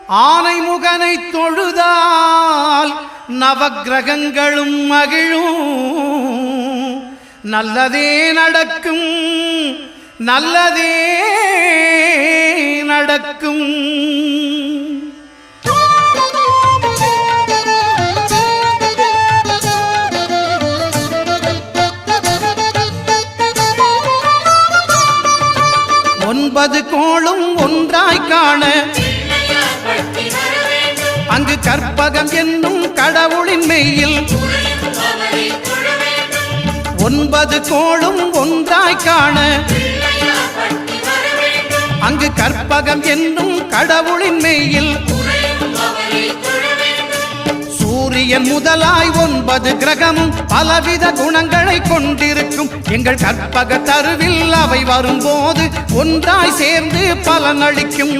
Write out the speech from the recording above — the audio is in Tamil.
ஆனைமுகனை தொழுதால் நவக்கிரகங்களும் மகிழும். நல்லதே நடக்கும், நல்லதே நடக்கும். ஒன்பது கோளும் ஒன்றாய் காண அங்கு கற்பகம் என்னும் கடவுளின் மெய்யில் ஒன்பது கோளும் ஒன்றாய் காண அங்கு கற்பகம் என்னும் கடவுளின் மெய்யில் சூரியன் முதலாய் 9 கிரகமும் பலவித குணங்களை கொண்டிருக்கும். எங்கள் கற்பக தருவில் அவை வரும்போது ஒன்றாய் சேர்ந்து பலனளிக்கும்.